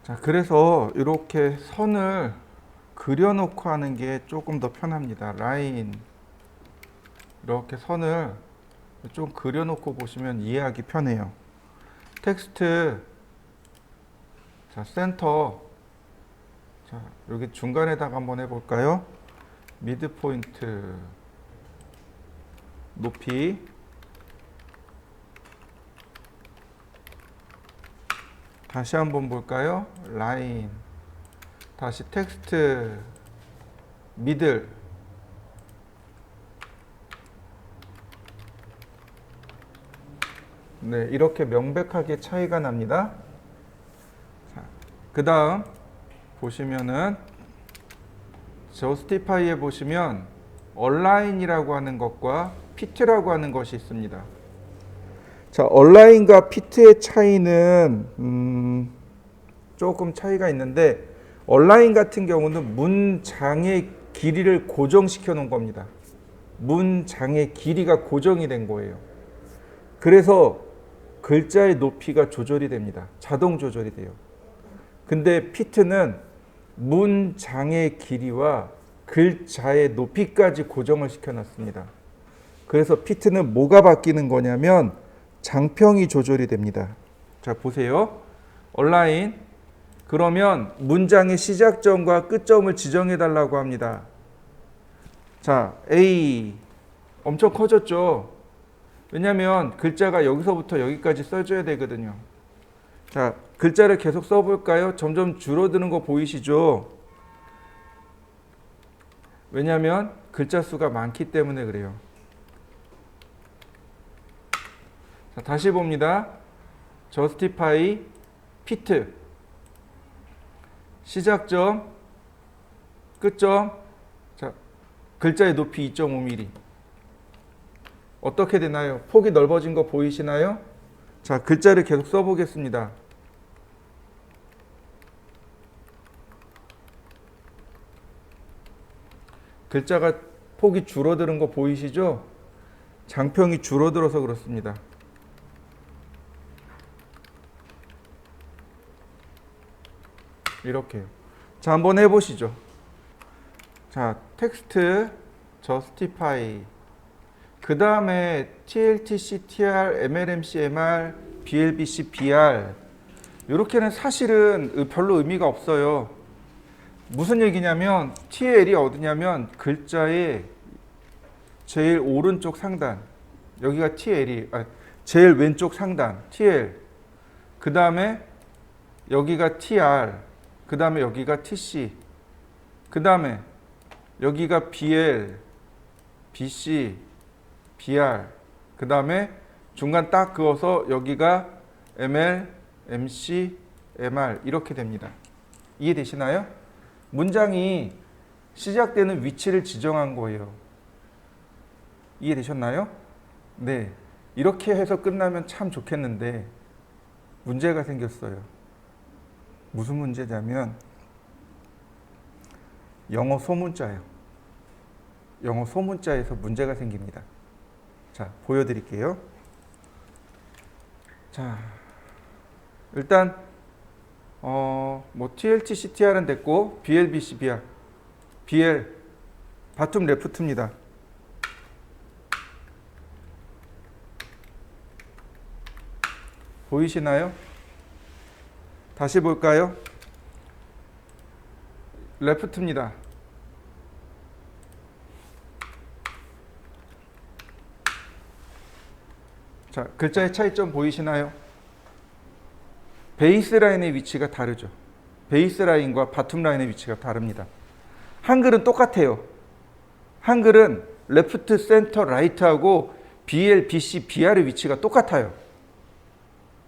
자, 그래서 이렇게 선을 그려놓고 하는 게 조금 더 편합니다. 라인 이렇게 선을 좀 그려놓고 보시면 이해하기 편해요. 텍스트, 자, 센터, 자, 여기 중간에다가 한번 해볼까요? 미드 포인트, 높이, 다시 한번 볼까요? 라인, 다시 텍스트, 미들, 네, 이렇게 명백하게 차이가 납니다. 그 다음 보시면은 justify에 보시면 align이라고 하는 것과 fit라고 하는 것이 있습니다. 자, align과 fit의 차이는 조금 차이가 있는데 align 같은 경우는 문장의 길이를 고정시켜 놓은 겁니다. 문장의 길이가 고정이 된 거예요. 그래서 글자의 높이가 조절이 됩니다. 자동 조절이 돼요. 근데 fit는 문장의 길이와 글자의 높이까지 고정을 시켜놨습니다. 그래서 fit는 뭐가 바뀌는 거냐면 장평이 조절이 됩니다. 자, 보세요. align, 그러면 문장의 시작점과 끝점을 지정해 달라고 합니다. 자, A 엄청 커졌죠? 왜냐하면 글자가 여기서부터 여기까지 써줘야 되거든요. 자, 글자를 계속 써볼까요? 점점 줄어드는 거 보이시죠? 왜냐하면 글자 수가 많기 때문에 그래요. 자, 다시 봅니다. justify fit 시작점, 끝점. 자, 글자의 높이 2.5mm. 어떻게 되나요? 폭이 넓어진 거 보이시나요? 자, 글자를 계속 써보겠습니다. 글자가 폭이 줄어드는 거 보이시죠? 장평이 줄어들어서 그렇습니다. 이렇게요. 자, 한번 해보시죠. 자, 텍스트 justify 그 다음에 TLTC, TR, MLMC, MR, BLBC, BR 이렇게는 사실은 별로 의미가 없어요. 무슨 얘기냐면 TL이 어디냐면 글자의 제일 오른쪽 상단 여기가 TL이 제일 왼쪽 상단 TL 그 다음에 여기가 TR 그 다음에 여기가 TC 그 다음에 여기가 BL, BC, BR 그 다음에 중간 딱 그어서 여기가 ML, MC, MR 이렇게 됩니다. 이해되시나요? 문장이 시작되는 위치를 지정한 거예요. 이해되셨나요? 네. 이렇게 해서 끝나면 참 좋겠는데 문제가 생겼어요. 무슨 문제냐면 영어 소문자예요. 영어 소문자에서 문제가 생깁니다. 자, 보여드릴게요. 자, 일단 TLTC, TR은 됐고 BLBC, BR, BL 바텀 레프트입니다. 보이시나요? 다시 볼까요? 레프트입니다. 자, 글자의 차이점 보이시나요? 베이스 라인의 위치가 다르죠. 베이스 라인과 바텀 라인의 위치가 다릅니다. 한글은 똑같아요. 한글은 레프트, 센터, 라이트하고 BL, BC, BR의 위치가 똑같아요.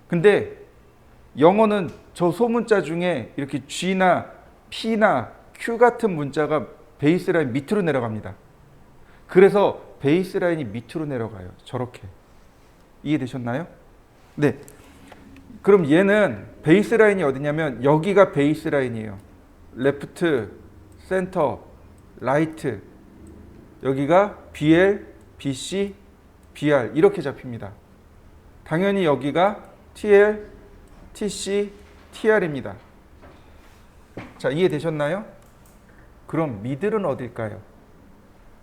근데 영어는 저 소문자 중에 이렇게 G나 P나 Q 같은 문자가 베이스 라인 밑으로 내려갑니다. 그래서 베이스 라인이 밑으로 내려가요. 저렇게. 이해되셨나요? 네. 그럼 얘는 베이스 라인이 어디냐면 여기가 베이스 라인이에요. 레프트, 센터, 라이트. 여기가 BL, BC, BR 이렇게 잡힙니다. 당연히 여기가 TL, TC, TR입니다. 자, 이해되셨나요? 그럼 미들은 어딜까요?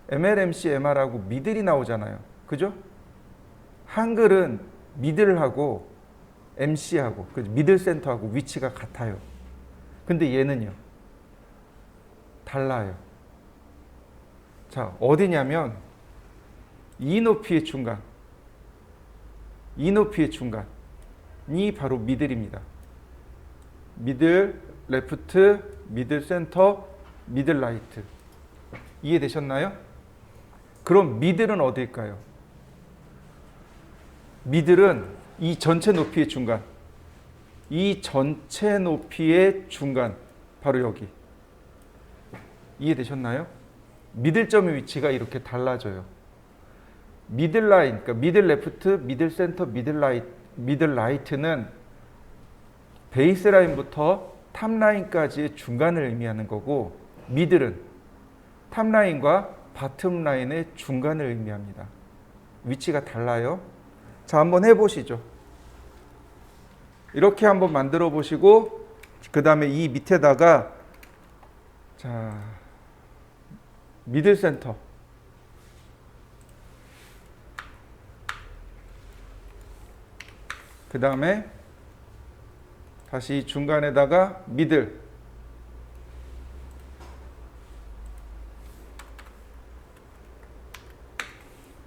MLMC, MR하고 미들이 나오잖아요. 그죠? 한글은 미들하고 MC하고 미들 센터하고 위치가 같아요. 근데 얘는요. 달라요. 자, 어디냐면 이 높이의 중간. 이 높이의 중간이 바로 미들입니다. 미들, 레프트, 미들 센터, 미들 라이트. 이해되셨나요? 그럼 미들은 어딜까요? 미들은 이 전체 높이의 중간. 이 전체 높이의 중간. 바로 여기. 이해되셨나요? 미들점의 위치가 이렇게 달라져요. 미들 라인, 그러니까 미들 레프트, 미들 센터, 미들 라이트는 베이스 라인부터 탑 라인까지의 중간을 의미하는 거고, 미들은 탑 라인과 바텀 라인의 중간을 의미합니다. 위치가 달라요. 자, 한번 해보시죠. 이렇게 한번 만들어 보시고, 그 다음에 이 밑에다가 자, 미들 센터, 그 다음에 다시 중간에다가 미들.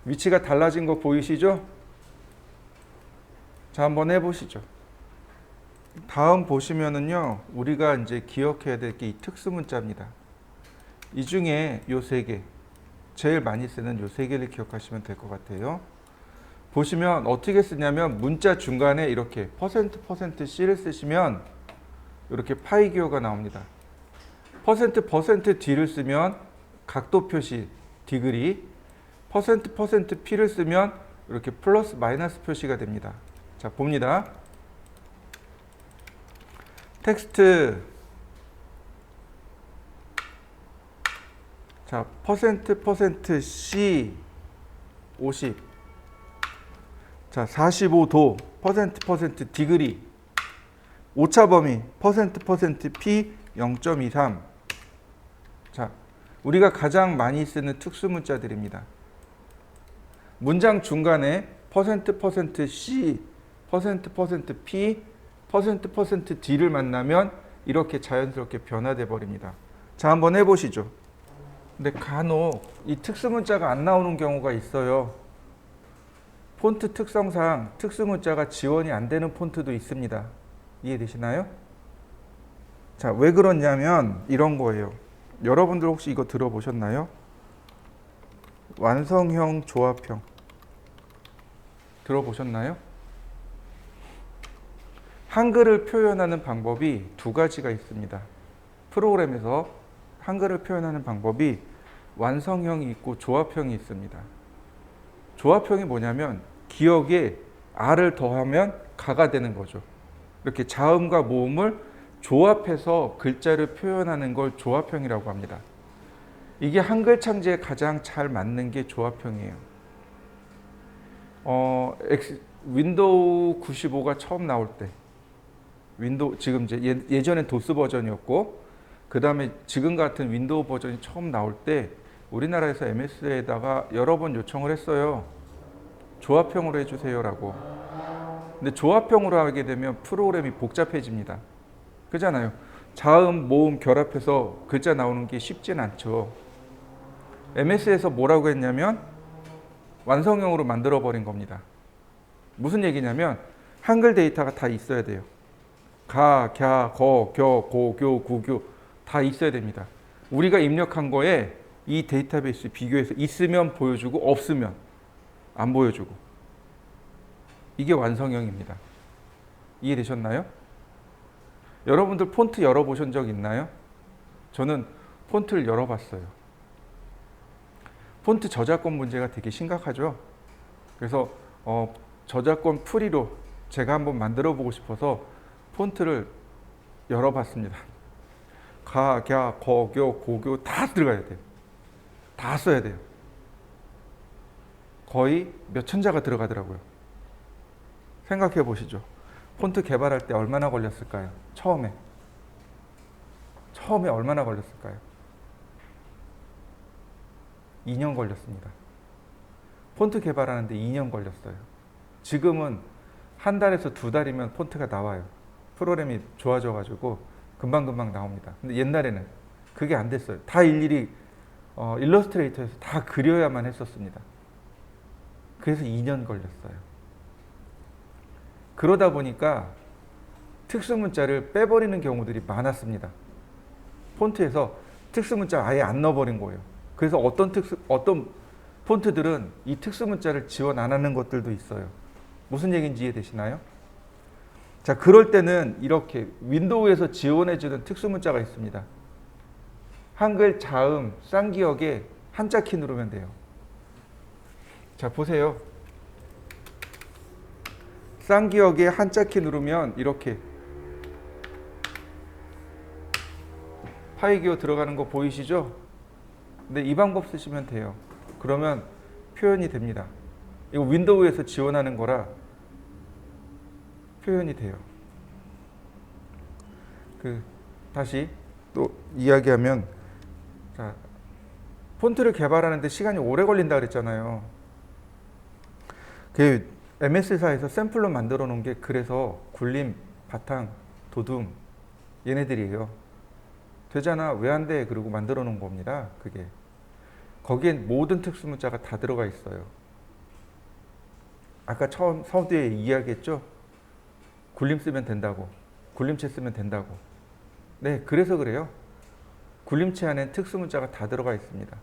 위치가 달라진 거 보이시죠? 자, 한번 해보시죠. 다음 보시면은요, 우리가 이제 기억해야 될 게 이 특수문자입니다. 이 중에 요 세 개, 제일 많이 쓰는 요 세 개를 기억하시면 될 것 같아요. 보시면 어떻게 쓰냐면 문자 중간에 이렇게 %%C를 쓰시면 이렇게 파이 기호가 나옵니다. %%D를 쓰면 각도 표시 디그리, %%P를 쓰면 이렇게 플러스 마이너스 표시가 됩니다. 자, 봅니다. 텍스트. 자, %C 50. 자, 45도 %% 디그리. 오차 범위 %P 0.23. 자, 우리가 가장 많이 쓰는 특수 문자들입니다. 문장 중간에 %C, %P, %D를 만나면 이렇게 자연스럽게 변화돼 버립니다. 자, 한번 해보시죠. 근데 간혹 이 특수 문자가 안 나오는 경우가 있어요. 폰트 특성상 특수 문자가 지원이 안 되는 폰트도 있습니다. 이해되시나요? 자, 왜 그러냐면 이런 거예요. 여러분들 혹시 이거 들어보셨나요? 완성형 조합형 들어보셨나요? 한글을 표현하는 방법이 두 가지가 있습니다. 프로그램에서 한글을 표현하는 방법이 완성형이 있고 조합형이 있습니다. 조합형이 뭐냐면 기억에 아를 더하면 가가 되는 거죠. 이렇게 자음과 모음을 조합해서 글자를 표현하는 걸 조합형이라고 합니다. 이게 한글 창제에 가장 잘 맞는 게 조합형이에요. 윈도우 95가 처음 나올 때, 지금 이제 예전엔 도스 버전이었고, 그 다음에 지금 같은 윈도우 버전이 처음 나올 때 우리나라에서 MS에다가 여러 번 요청을 했어요. 조합형으로 해주세요라고. 근데 조합형으로 하게 되면 프로그램이 복잡해집니다. 그잖아요. 자음, 모음 결합해서 글자 나오는 게 쉽진 않죠. MS에서 뭐라고 했냐면 완성형으로 만들어 버린 겁니다. 무슨 얘기냐면 한글 데이터가 다 있어야 돼요. 가, 갸, 거, 겨, 고, 교, 구, 교 다 있어야 됩니다. 우리가 입력한 거에 이 데이터베이스 비교해서 있으면 보여주고 없으면 안 보여주고. 이게 완성형입니다. 이해되셨나요? 여러분들 폰트 열어보신 적 있나요? 저는 폰트를 열어봤어요. 폰트 저작권 문제가 되게 심각하죠. 그래서 저작권 프리로 제가 한번 만들어 보고 싶어서 폰트를 열어봤습니다. 가, 갸, 거, 교, 고, 교 다 들어가야 돼요. 다 써야 돼요. 거의 몇 천자가 들어가더라고요. 생각해 보시죠. 폰트 개발할 때 얼마나 걸렸을까요? 처음에 얼마나 걸렸을까요? 2년 걸렸습니다. 폰트 개발하는데 2년 걸렸어요. 지금은 한 달에서 두 달이면 폰트가 나와요. 프로그램이 좋아져가지고 금방금방 나옵니다. 근데 옛날에는 그게 안 됐어요. 다 일일이 일러스트레이터에서 다 그려야만 했었습니다. 그래서 2년 걸렸어요. 그러다 보니까 특수문자를 빼버리는 경우들이 많았습니다. 폰트에서 특수문자 아예 안 넣어버린 거예요. 그래서 어떤 폰트들은 이 특수문자를 지원 안 하는 것들도 있어요. 무슨 얘기인지 이해되시나요? 자, 그럴 때는 이렇게 윈도우에서 지원해주는 특수문자가 있습니다. 한글 자음 쌍기역에 한자 키 누르면 돼요. 자, 보세요. 쌍기역에 한자 키 누르면 이렇게 파이 기호 들어가는 거 보이시죠? 근데 이 방법 쓰시면 돼요. 그러면 표현이 됩니다. 이거 윈도우에서 지원하는 거라 표현이 돼요. 다시 또 이야기하면, 자, 폰트를 개발하는데 시간이 오래 걸린다 그랬잖아요. 그 MS사에서 샘플로 만들어 놓은 게 그래서 굴림, 바탕 도둠 얘네들이에요. 되잖아. 왜 안 돼? 그러고 만들어 놓은 겁니다. 그게. 거기엔 모든 특수문자가 다 들어가 있어요. 아까 처음 서두에 이야기했죠? 굴림 쓰면 된다고. 굴림체 쓰면 된다고. 네, 그래서 그래요. 굴림체 안엔 특수문자가 다 들어가 있습니다.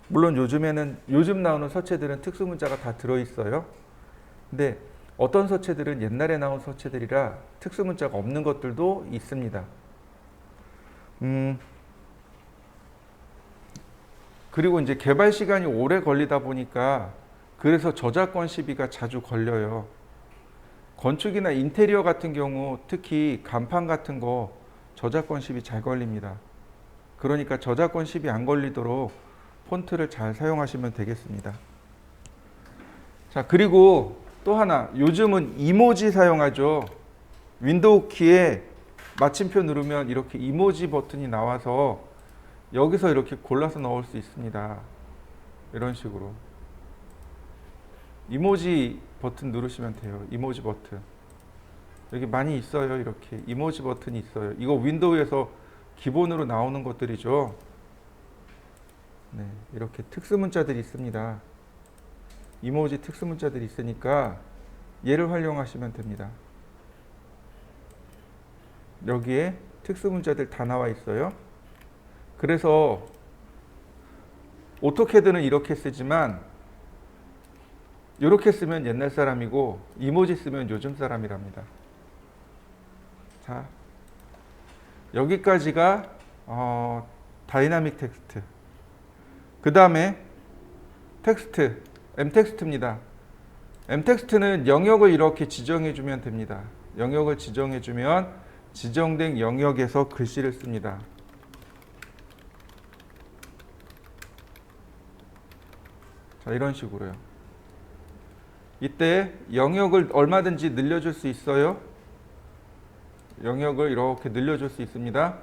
물론 요즘 나오는 서체들은 특수문자가 다 들어있어요. 근데 어떤 서체들은 옛날에 나온 서체들이라 특수문자가 없는 것들도 있습니다. 그리고 이제 개발 시간이 오래 걸리다 보니까 그래서 저작권 시비가 자주 걸려요. 건축이나 인테리어 같은 경우 특히 간판 같은 거 저작권 시비 잘 걸립니다. 그러니까 저작권 시비 안 걸리도록 폰트를 잘 사용하시면 되겠습니다. 자, 그리고 또 하나, 요즘은 이모지 사용하죠. 윈도우 키에 마침표 누르면 이렇게 이모지 버튼이 나와서 여기서 이렇게 골라서 넣을 수 있습니다. 이런 식으로. 이모지 버튼 누르시면 돼요. 이모지 버튼. 여기 많이 있어요. 이렇게 이모지 버튼이 있어요. 이거 윈도우에서 기본으로 나오는 것들이죠. 네, 이렇게 특수문자들이 있습니다. 이모지 특수문자들이 있으니까 얘를 활용하시면 됩니다. 여기에 특수문자들 다 나와 있어요. 그래서 오토캐드는 이렇게 쓰지만 이렇게 쓰면 옛날 사람이고 이모지 쓰면 요즘 사람이랍니다. 자, 여기까지가 다이나믹 텍스트. 그 다음에 텍스트, M텍스트입니다. M텍스트는 영역을 이렇게 지정해 주면 됩니다. 영역을 지정해 주면 지정된 영역에서 글씨를 씁니다. 자, 이런 식으로요. 이때 영역을 얼마든지 늘려줄 수 있어요. 영역을 이렇게 늘려줄 수 있습니다.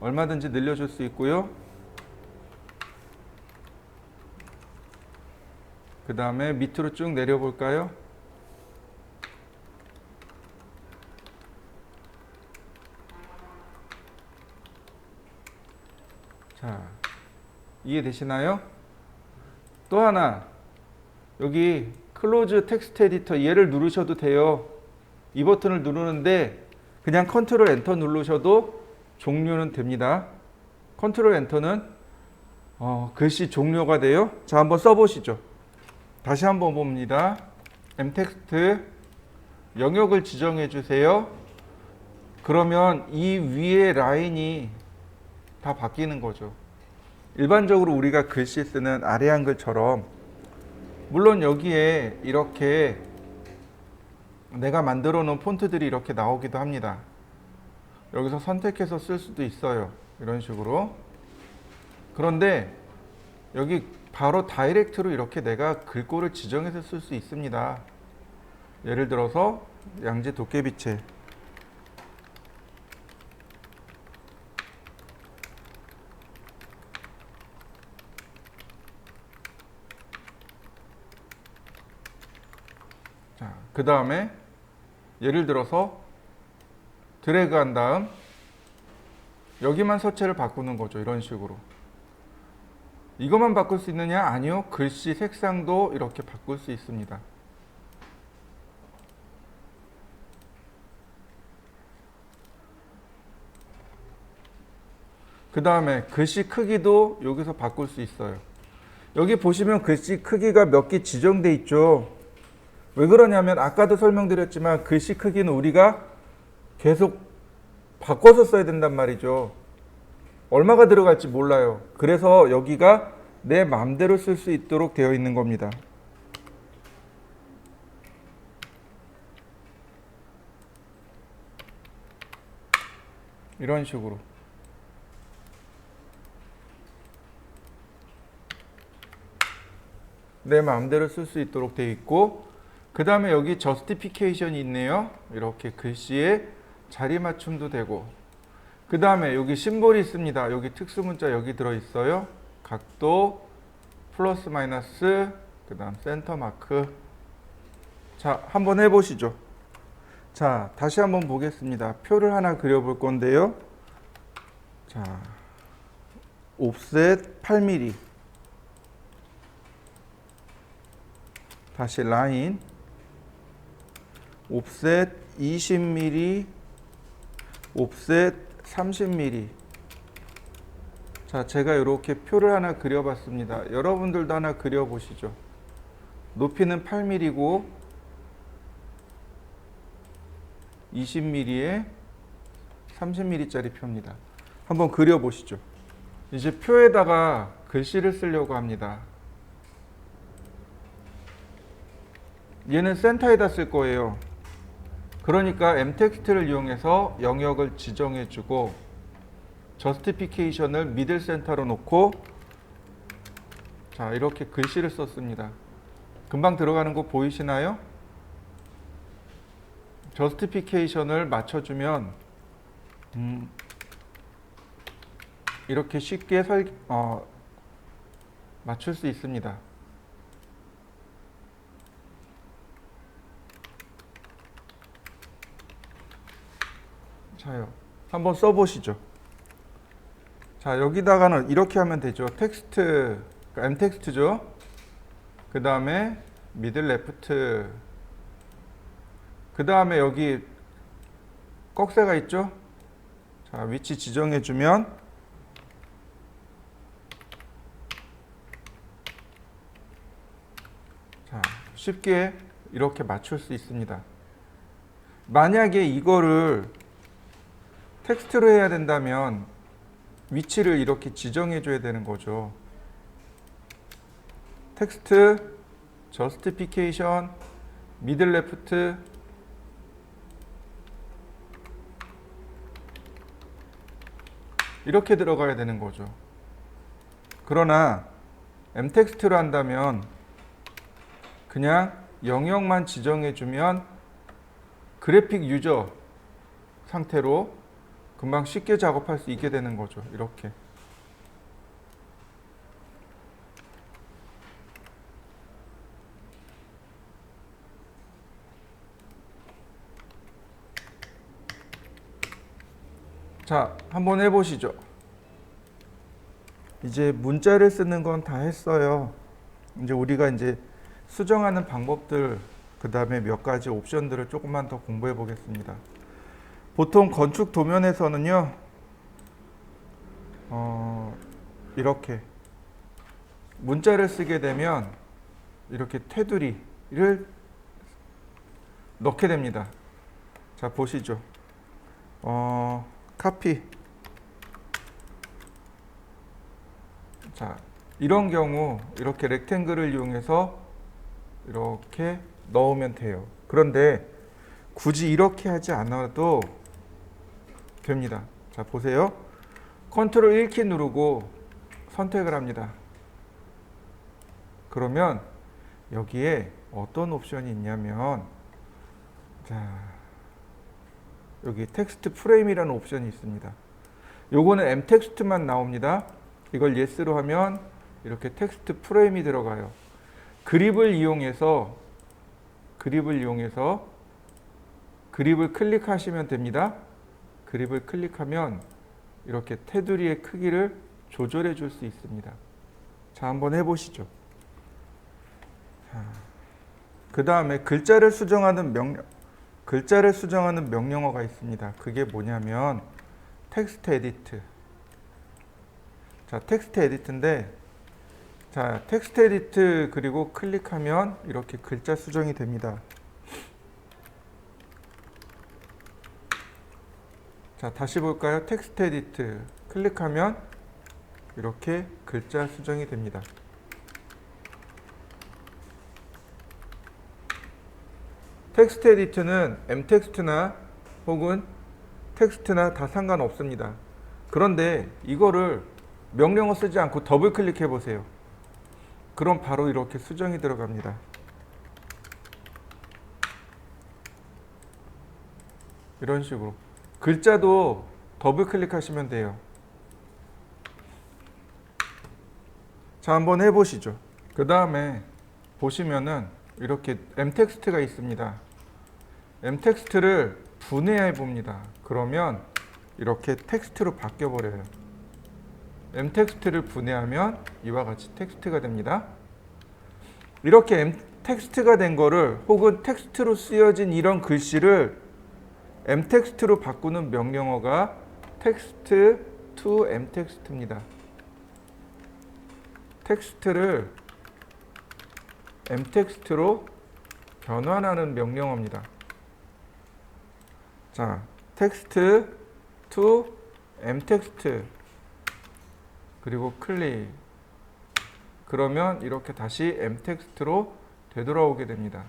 얼마든지 늘려줄 수 있고요. 그 다음에 밑으로 쭉 내려볼까요? 자, 이해되시나요? 또 하나, 여기 클로즈 텍스트 에디터 얘를 누르셔도 돼요. 이 버튼을 누르는데 그냥 컨트롤 엔터 누르셔도 종료는 됩니다. 컨트롤 엔터는 글씨 종료가 돼요. 자, 한번 써보시죠. 다시 한번 봅니다. M텍스트 영역을 지정해 주세요. 그러면 이 위에 라인이 다 바뀌는 거죠. 일반적으로 우리가 글씨 쓰는 아래 한글처럼 물론 여기에 이렇게 내가 만들어 놓은 폰트들이 이렇게 나오기도 합니다. 여기서 선택해서 쓸 수도 있어요. 이런 식으로. 그런데 여기 바로 다이렉트로 이렇게 내가 글꼴을 지정해서 쓸 수 있습니다. 예를 들어서 양지 도깨비체. 자, 그 다음에 예를 들어서 드래그 한 다음 여기만 서체를 바꾸는 거죠. 이런 식으로. 이것만 바꿀 수 있느냐? 아니요. 글씨 색상도 이렇게 바꿀 수 있습니다. 그 다음에 글씨 크기도 여기서 바꿀 수 있어요. 여기 보시면 글씨 크기가 몇 개 지정돼 있죠. 왜 그러냐면 아까도 설명드렸지만 글씨 크기는 우리가 계속 바꿔서 써야 된단 말이죠. 얼마가 들어갈지 몰라요. 그래서 여기가 내 마음대로 쓸 수 있도록 되어 있는 겁니다. 이런 식으로. 내 마음대로 쓸 수 있도록 되어 있고, 그 다음에 여기 저스티피케이션이 있네요. 이렇게 글씨에 자리 맞춤도 되고, 그 다음에 여기 심볼이 있습니다. 여기 특수문자 여기 들어있어요. 각도, 플러스 마이너스, 그 다음 센터 마크. 자, 한번 해보시죠. 자, 다시 한번 보겠습니다. 표를 하나 그려볼 건데요. 자, 옵셋 8mm. 다시 라인. 옵셋 20mm. 옵셋 30mm. 자, 제가 이렇게 표를 하나 그려봤습니다. 여러분들도 하나 그려보시죠. 높이는 8mm고 20mm에 30mm짜리 표입니다. 한번 그려보시죠. 이제 표에다가 글씨를 쓰려고 합니다. 얘는 센터에다 쓸 거예요. 그러니까 m텍스트를 이용해서 영역을 지정해주고 저스티피케이션을 미들 센터로 놓고 자, 이렇게 글씨를 썼습니다. 금방 들어가는 거 보이시나요? 저스티피케이션을 맞춰주면 이렇게 쉽게 맞출 수 있습니다. 자요, 한번 써보시죠. 자, 여기다가는 이렇게 하면 되죠. 텍스트, m텍스트죠. 그 다음에 미들 레프트. 그 다음에 여기 꺽쇠가 있죠. 자, 위치 지정해주면 자, 쉽게 이렇게 맞출 수 있습니다. 만약에 이거를 텍스트로 해야 된다면 위치를 이렇게 지정해 줘야 되는 거죠. 텍스트, 저스티피케이션, 미들 레프트, 이렇게 들어가야 되는 거죠. 그러나 m텍스트로 한다면 그냥 영역만 지정해 주면 그래픽 유저 상태로 금방 쉽게 작업할 수 있게 되는 거죠. 이렇게. 자, 한번 해보시죠. 이제 문자를 쓰는 건 다 했어요. 이제 우리가 이제 수정하는 방법들, 그 다음에 몇 가지 옵션들을 조금만 더 공부해 보겠습니다. 보통 건축 도면에서는요, 이렇게 문자를 쓰게 되면 이렇게 테두리를 넣게 됩니다. 자, 보시죠. 카피. 자, 이런 경우 이렇게 렉탱글을 이용해서 이렇게 넣으면 돼요. 그런데 굳이 이렇게 하지 않아도 됩니다. 자, 보세요. 컨트롤 1키 누르고 선택을 합니다. 그러면 여기에 어떤 옵션이 있냐면, 자, 여기 텍스트 프레임이라는 옵션이 있습니다. 요거는 m텍스트만 나옵니다. 이걸 yes로 하면 이렇게 텍스트 프레임이 들어가요. 그립을 이용해서 그립을 클릭하시면 됩니다. 그립을 클릭하면 이렇게 테두리의 크기를 조절해 줄 수 있습니다. 자, 한번 해보시죠. 그 다음에 글자를 수정하는 명령어가 있습니다. 그게 뭐냐면 텍스트 에디트. 자, 텍스트 에디트인데, 자, 텍스트 에디트 그리고 클릭하면 이렇게 글자 수정이 됩니다. 자, 다시 볼까요? 텍스트 에디트 클릭하면 이렇게 글자 수정이 됩니다. 텍스트 에디트는 m텍스트나 혹은 텍스트나 다 상관없습니다. 그런데 이거를 명령어 쓰지 않고 더블 클릭해 보세요. 그럼 바로 이렇게 수정이 들어갑니다. 이런 식으로. 글자도 더블 클릭하시면 돼요. 자, 한번 해보시죠. 그 다음에 보시면은 이렇게 m텍스트가 있습니다. m텍스트를 분해해 봅니다. 그러면 이렇게 텍스트로 바뀌어 버려요. m텍스트를 분해하면 이와 같이 텍스트가 됩니다. 이렇게 m텍스트가 된 거를 혹은 텍스트로 쓰여진 이런 글씨를 m텍스트로 바꾸는 명령어가 text to m텍스트입니다. 텍스트를 m텍스트로 변환하는 명령어입니다. 자, text to m텍스트 그리고 클릭. 그러면 이렇게 다시 m텍스트로 되돌아오게 됩니다.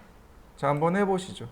자, 한번 해보시죠.